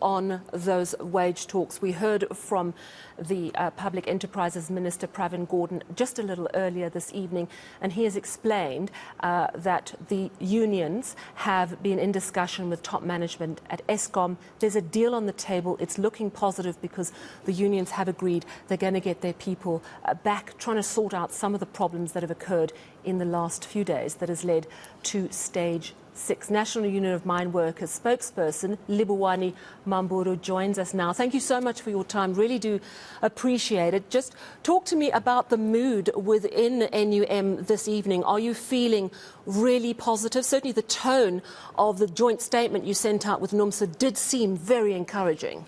On those wage talks, we heard from the Public Enterprises Minister Pravin Gordhan just a little earlier this evening, and he has explained that the unions have been in discussion with top management at Eskom. There's a deal on the table. It's looking positive because the unions have agreed they're going to get their people back, trying to sort out some of the problems that have occurred in the last few days that has led to stage 6. National Union of Mineworkers spokesperson Livhuwani Mammburu joins us now. Thank you so much for your time. Really do appreciate it. Just talk to me about the mood within NUM this evening. Are you feeling really positive? Certainly the tone of the joint statement you sent out with NUMSA did seem very encouraging.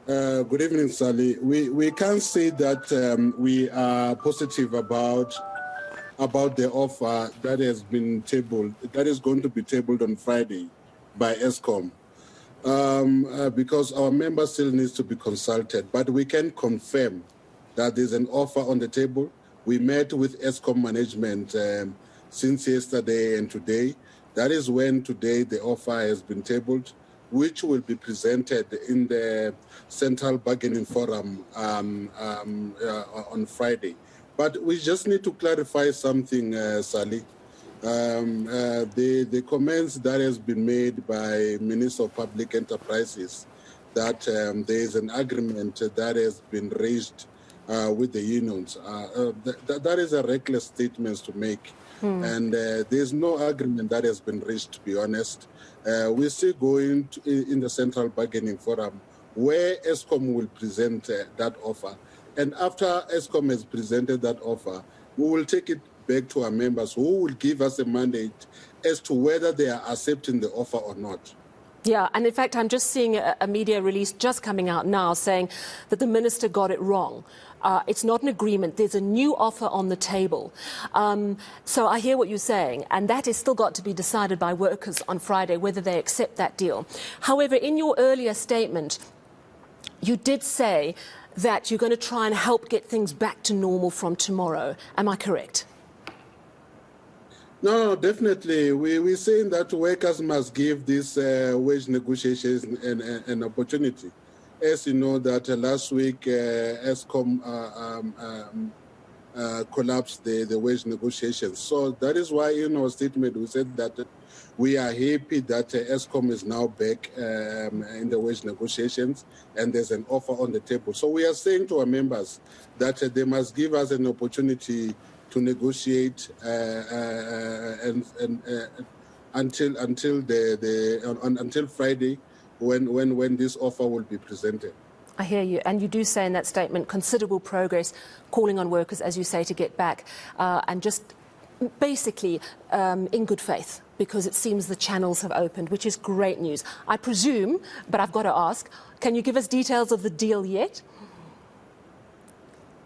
Good evening, Sally. We can say that we are positive about the offer that has been tabled, that is going to be tabled on Friday by Eskom, because our members still needs to be consulted. But we can confirm that there's an offer on the table. We met with Eskom management since yesterday and today. That is when today the offer has been tabled, which will be presented in the Central Bargaining Forum on Friday. But we just need to clarify something, Sally. The comments that has been made by Minister of Public Enterprises that there is an agreement that has been raised with the unions. That is a reckless statement to make. And there's no agreement that has been reached, to be honest. We're still going in the Central Bargaining Forum where Eskom will present that offer. And after Eskom has presented that offer, we will take it back to our members who will give us a mandate as to whether they are accepting the offer or not. Yeah, and in fact, I'm just seeing a media release just coming out now saying that the minister got it wrong. It's not an agreement. There's a new offer on the table. So I hear what you're saying, and that is still got to be decided by workers on Friday, whether they accept that deal. However, in your earlier statement, you did say that you're going to try and help get things back to normal from tomorrow. Am I correct? No, definitely. We're saying that workers must give these wage negotiations an opportunity. As you know, that last week Eskom collapsed the wage negotiations. So that is why in our statement we said that we are happy that Eskom is now back in the wage negotiations and there's an offer on the table. So we are saying to our members that they must give us an opportunity to negotiate until Friday when this offer will be presented. I hear you. And you do say in that statement considerable progress, calling on workers, as you say, to get back and just basically in good faith, because it seems the channels have opened, which is great news. I presume, but I've got to ask, can you give us details of the deal yet?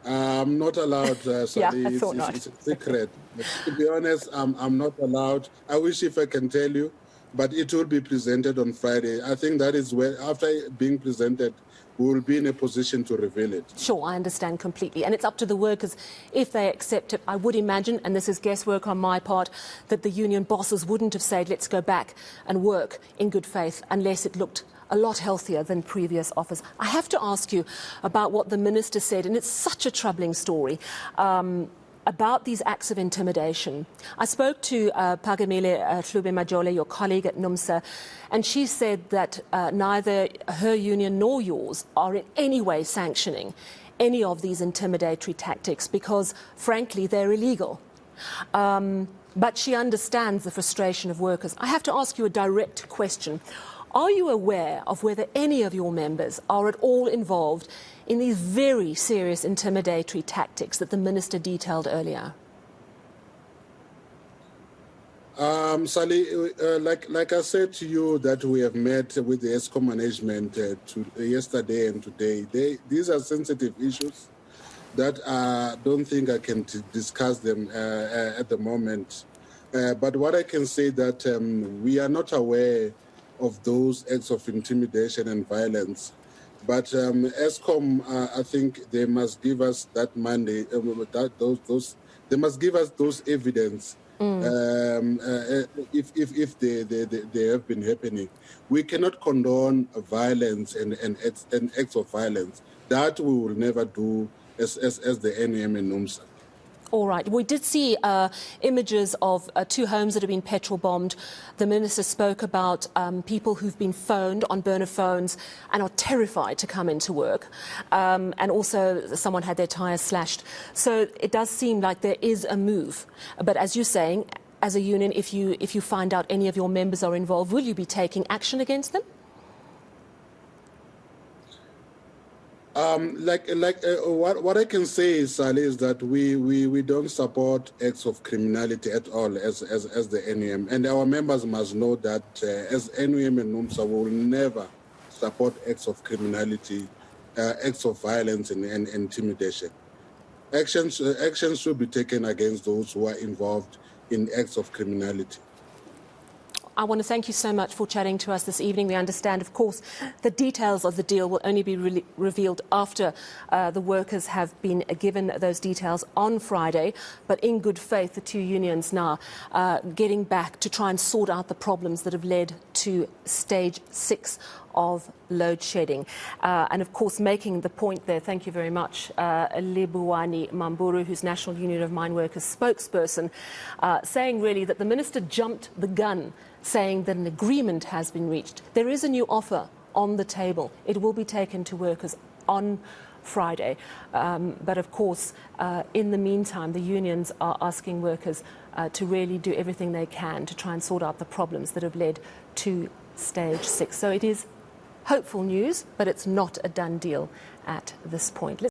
I'm not allowed, Sally. Yeah, I thought not. It's a secret. But to be honest, I'm not allowed. I wish if I can tell you, but it will be presented on Friday. I think that is where, after being presented, we will be in a position to reveal it. Sure, I understand completely. And it's up to the workers if they accept it. I would imagine, and this is guesswork on my part, that the union bosses wouldn't have said, let's go back and work in good faith unless it looked a lot healthier than previous offers. I have to ask you about what the minister said, and it's such a troubling story, about these acts of intimidation. I spoke to Pagamile Majole, your colleague at NUMSA, and she said that neither her union nor yours are in any way sanctioning any of these intimidatory tactics because, frankly, they're illegal. But she understands the frustration of workers. I have to ask you a direct question. Are you aware of whether any of your members are at all involved in these very serious intimidatory tactics that the minister detailed earlier? Sally, like I said to you, that we have met with the Eskom management yesterday and today. These are sensitive issues that I don't think I can discuss them at the moment. But what I can say that we are not aware of those acts of intimidation and violence. But Eskom, I think they must give us that mandate, they must give us those evidence if they have been happening. We cannot condone violence and acts of violence. That we will never do as the NEM and NUMSA. All right. We did see images of 2 homes that have been petrol bombed. The minister spoke about people who've been phoned on burner phones and are terrified to come into work. And also someone had their tyres slashed. So it does seem like there is a move. But as you're saying, as a union, if you find out any of your members are involved, will you be taking action against them? What I can say, Sally, is that we don't support acts of criminality at all as the NEM, and our members must know that as NEM and NUMSA will never support acts of criminality, acts of violence and intimidation. Actions should be taken against those who are involved in acts of criminality. I want to thank you so much for chatting to us this evening. We understand, of course, the details of the deal will only be revealed after the workers have been given those details on Friday. But in good faith, the 2 unions now getting back to try and sort out the problems that have led to stage 6 of load shedding. And of course, making the point there, thank you very much, Livhuwani Mammburu, who's National Union of Mineworkers spokesperson, saying really that the minister jumped the gun, saying that an agreement has been reached. There is a new offer on the table. It will be taken to workers on Friday. But of course, in the meantime, the unions are asking workers to really do everything they can to try and sort out the problems that have led to stage 6. So it is hopeful news, but it's not a done deal at this point.